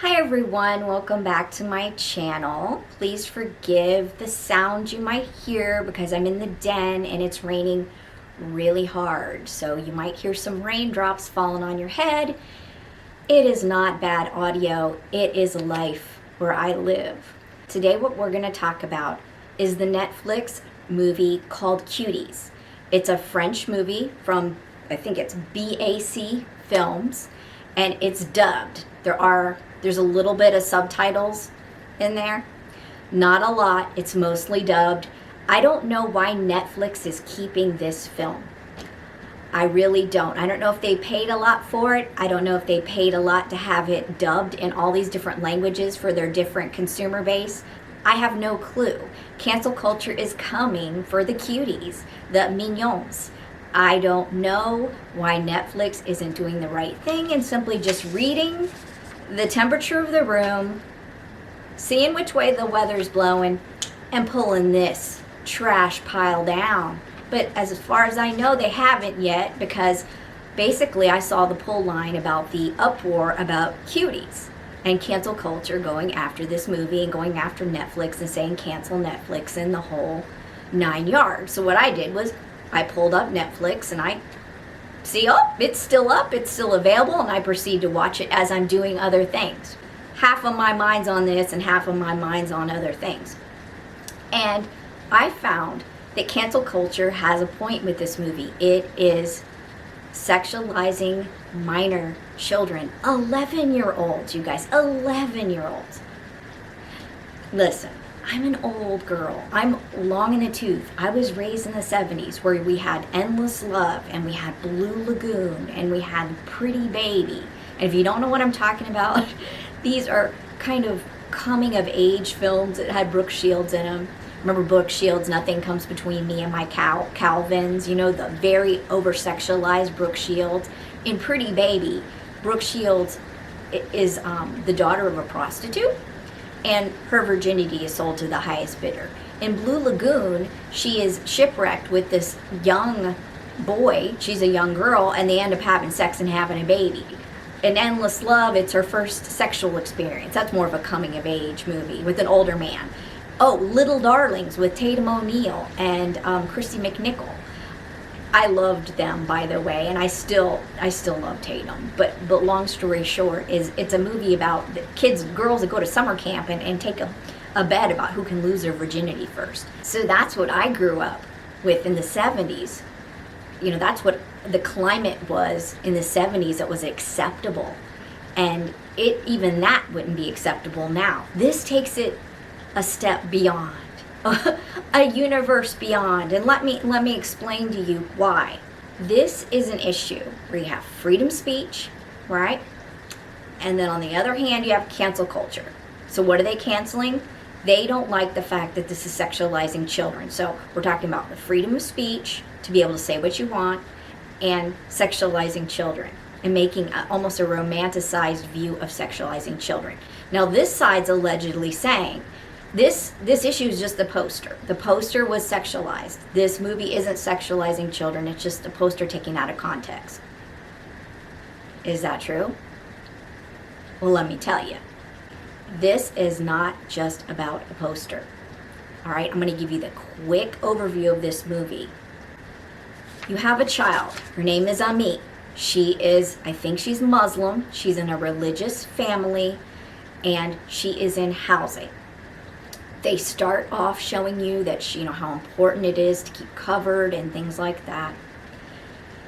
Hi everyone, welcome back to my channel. Please forgive the sound you might hear because I'm in the den and it's raining really hard. So you might hear some raindrops falling on your head. It is not bad audio, it is life where I live. Today what we're going to talk about is the Netflix movie called Cuties. It's a French movie from, I think it's BAC Films, and it's dubbed. There's a little bit of subtitles in there. Not a lot. It's mostly dubbed. I don't know why Netflix is keeping this film. I really don't. I don't know if they paid a lot for it. I don't know if they paid a lot to have it dubbed in all these different languages for their different consumer base. I have no clue. Cancel culture is coming for the cuties, the mignons. I don't know why Netflix isn't doing the right thing and simply just reading the temperature of the room, seeing which way the weather's blowing, and pulling this trash pile down. But as far as I know, they haven't yet, because basically I saw the pull line about the uproar about Cuties and cancel culture going after this movie and going after Netflix and saying cancel Netflix and the whole 9 yards. So what I did was I pulled up Netflix and I see, oh, it's still up, it's still available, and I proceed to watch it as I'm doing other things. Half of my mind's on this and half of my mind's on other things. And I found that cancel culture has a point with this movie. It is sexualizing minor children. 11-year-olds, you guys, 11-year-olds. Listen, I'm an old girl. I'm long in the tooth. I was raised in the 70s where we had Endless Love and we had Blue Lagoon and we had Pretty Baby. And if you don't know what I'm talking about, these are kind of coming of age films that had Brooke Shields in them. Remember Brooke Shields, Nothing Comes Between Me and My Calvins, you know, the very over-sexualized Brooke Shields. In Pretty Baby, Brooke Shields is the daughter of a prostitute, and her virginity is sold to the highest bidder. In Blue Lagoon, she is shipwrecked with this young boy. She's a young girl, and they end up having sex and having a baby. In Endless Love, it's her first sexual experience. That's more of a coming-of-age movie with an older man. Oh, Little Darlings with Tatum O'Neal and Christy McNichol. I loved them, by the way, and I still love Tatum. But long story short, it's a movie about the girls that go to summer camp and take a bet about who can lose their virginity first. So that's what I grew up with in the 70s. You know, that's what the climate was in the 70s. It was acceptable, and even that wouldn't be acceptable now. This takes it a step beyond. A universe beyond. And let me explain to you why. This is an issue where you have freedom of speech, right? And then on the other hand, you have cancel culture. So what are they canceling? They don't like the fact that this is sexualizing children. So we're talking about the freedom of speech to be able to say what you want, and sexualizing children and making almost a romanticized view of sexualizing children. Now this side's allegedly saying This issue is just the poster. The poster was sexualized. This movie isn't sexualizing children. It's just a poster taken out of context. Is that true? Well, let me tell you. This is not just about a poster. All right, I'm going to give you the quick overview of this movie. You have a child. Her name is Ami. She is, I think she's Muslim. She's in a religious family, and she is in housing. They start off showing you that how important it is to keep covered and things like that.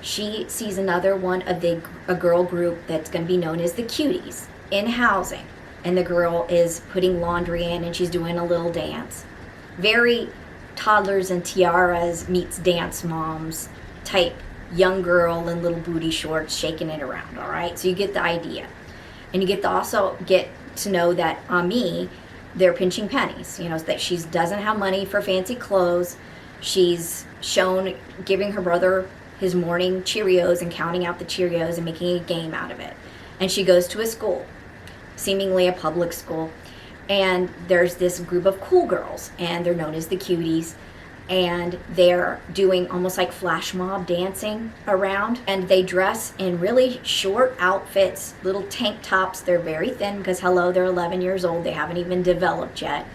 She sees another one of a girl group that's going to be known as the Cuties in housing, and the girl is putting laundry in and she's doing a little dance. Very toddlers and tiaras meets dance moms type young girl in little booty shorts shaking it around. All right, so you get the idea, and you also get to know that Ami, they're pinching pennies, that she doesn't have money for fancy clothes. She's shown giving her brother his morning Cheerios and counting out the Cheerios and making a game out of it. And she goes to a school, seemingly a public school, and there's this group of cool girls, and they're known as the Cuties, and they're doing almost like flash mob dancing around, and they dress in really short outfits, little tank tops. They're very thin because hello, they're 11 years old, they haven't even developed yet.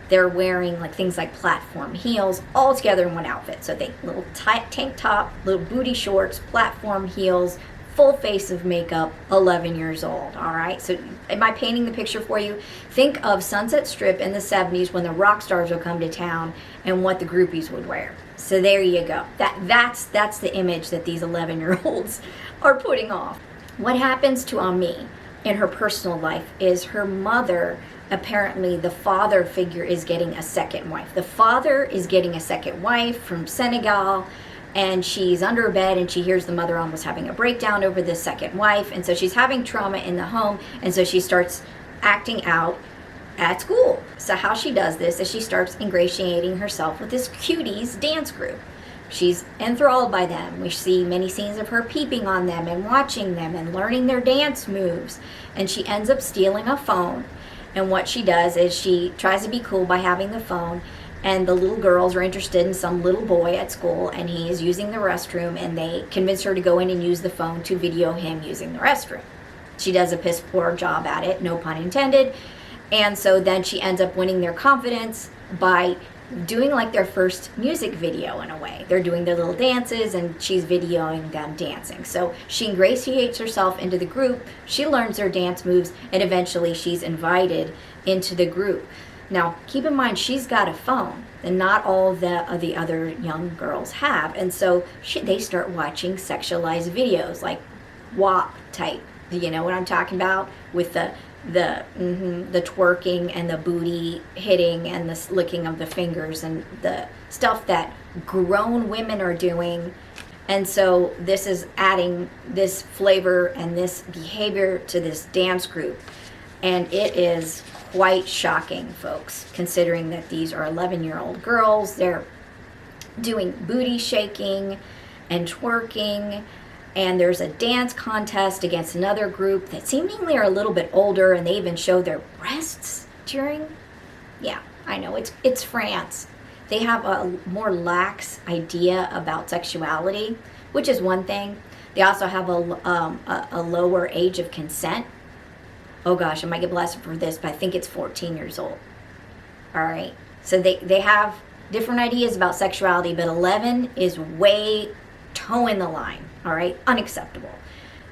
They're wearing like things like platform heels all together in one outfit. So they little tight tank top, little booty shorts, platform heels, full face of makeup, 11 years old. All right, so am I painting the picture for you? Think of Sunset Strip in the 70s when the rock stars would come to town and what the groupies would wear. So there you go. That's the image that these 11-year-olds are putting off. What happens to Ami in her personal life is her mother, apparently the father figure, is getting a second wife. The father is getting a second wife from Senegal, and she's under a bed and she hears the mother almost having a breakdown over this second wife, and so she's having trauma in the home, and so she starts acting out at school. So how she does this is she starts ingratiating herself with this Cuties dance group. She's enthralled by them. We see many scenes of her peeping on them and watching them and learning their dance moves, and she ends up stealing a phone. And what she does is she tries to be cool by having the phone, and the little girls are interested in some little boy at school, and he is using the restroom, and they convince her to go in and use the phone to video him using the restroom. She does a piss poor job at it, no pun intended, and so then she ends up winning their confidence by doing like their first music video in a way. They're doing their little dances and she's videoing them dancing. So she ingratiates herself into the group, she learns their dance moves, and eventually she's invited into the group. Now, keep in mind, she's got a phone, and not all the other young girls have. And so they start watching sexualized videos, like WAP type. You know what I'm talking about? With the twerking and the booty hitting and the licking of the fingers and the stuff that grown women are doing. And so this is adding this flavor and this behavior to this dance group. And it is quite shocking, folks, considering that these are 11-year-old girls. They're doing booty shaking and twerking, and there's a dance contest against another group that seemingly are a little bit older, and they even show their breasts during. Yeah, I know, it's France. They have a more lax idea about sexuality, which is one thing. They also have a lower age of consent. Oh gosh, I might get blasted for this, but I think it's 14 years old. All right. So they have different ideas about sexuality, but 11 is way toeing the line. All right. Unacceptable.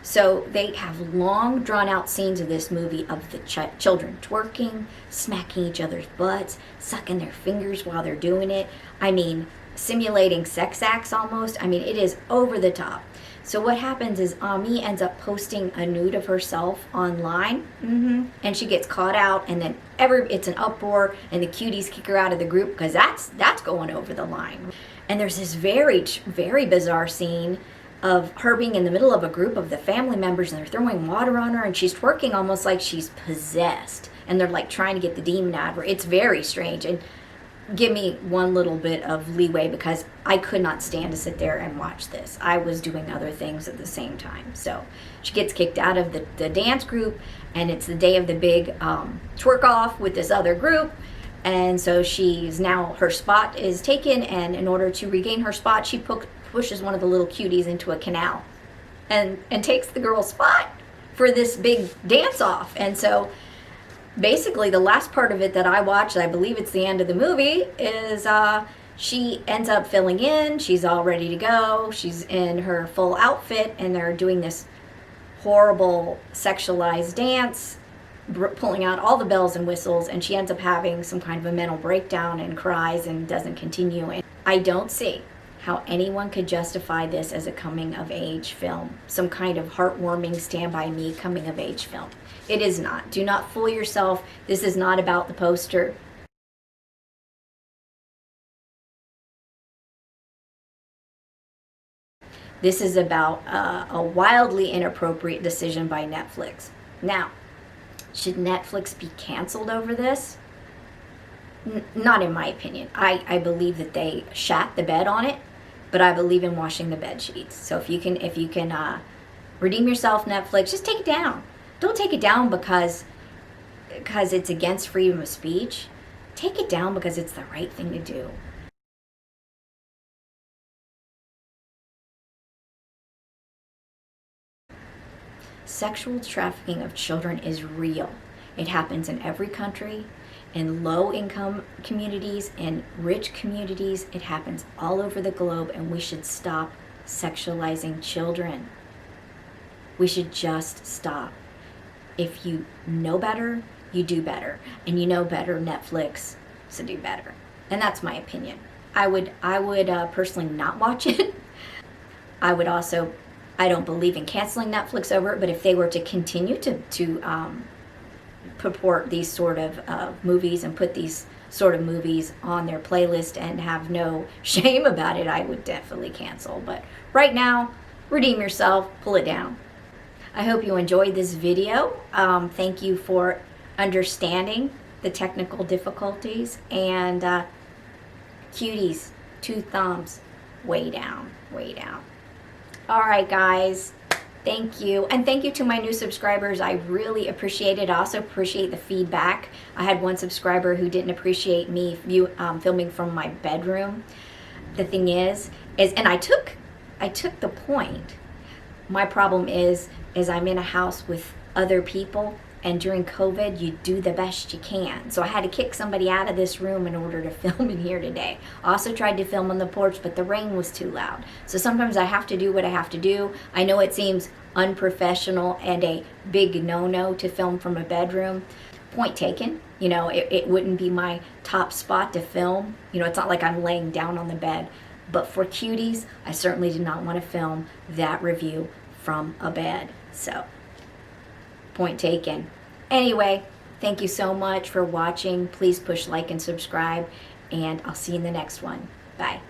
So they have long drawn out scenes of this movie of the children twerking, smacking each other's butts, sucking their fingers while they're doing it. I mean, simulating sex acts almost. I mean, it is over the top. So what happens is Ami ends up posting a nude of herself online, and she gets caught out, and then it's an uproar, and the Cuties kick her out of the group because that's going over the line. And there's this very, very bizarre scene of her being in the middle of a group of the family members, and they're throwing water on her, and she's twerking almost like she's possessed, and they're like trying to get the demon out of her. It's very strange, and give me one little bit of leeway because I could not stand to sit there and watch this. I was doing other things at the same time. So she gets kicked out of the dance group, and it's the day of the big twerk off with this other group. And so her spot is taken, and in order to regain her spot, she pushes one of the little Cuties into a canal and takes the girl's spot for this big dance off. And so basically the last part of it that I watched, I believe it's the end of the movie, is she ends up filling in. She's all ready to go. She's in her full outfit, and they're doing this horrible sexualized dance, pulling out all the bells and whistles, and she ends up having some kind of a mental breakdown and cries and doesn't continue. And I don't see how anyone could justify this as a coming of age film, some kind of heartwarming Stand By Me coming of age film. It is not. Do not fool yourself. This is not about the poster. This is about a wildly inappropriate decision by Netflix. Now, should Netflix be canceled over this? Not in my opinion. I believe that they shat the bed on it, but I believe in washing the bed sheets. So if you can redeem yourself, Netflix, just take it down. Don't take it down because it's against freedom of speech. Take it down because it's the right thing to do. Sexual trafficking of children is real. It happens in every country, in low-income communities, in rich communities. It happens all over the globe, and we should stop sexualizing children. We should just stop. If you know better, you do better. And you know better, Netflix, so do better. And that's my opinion. I would personally not watch it. I don't believe in canceling Netflix over it, but if they were to continue to purport these sort of movies and put these sort of movies on their playlist and have no shame about it, I would definitely cancel. But right now, redeem yourself, pull it down. I hope you enjoyed this video. Thank you for understanding the technical difficulties, and cuties, 2 thumbs, way down, way down. All right, guys. Thank you. And thank you to my new subscribers. I really appreciate it. I also appreciate the feedback. I had one subscriber who didn't appreciate me filming from my bedroom. The thing is and I took the point. My problem is I'm in a house with other people, and during COVID, you do the best you can. So I had to kick somebody out of this room in order to film in here today. I also tried to film on the porch, but the rain was too loud. So sometimes I have to do what I have to do. I know it seems unprofessional and a big no-no to film from a bedroom. Point taken. You know, it wouldn't be my top spot to film. You know, it's not like I'm laying down on the bed. But for Cuties, I certainly did not want to film that review from a bed. So, point taken. Anyway, thank you so much for watching. Please push like and subscribe, and I'll see you in the next one. Bye.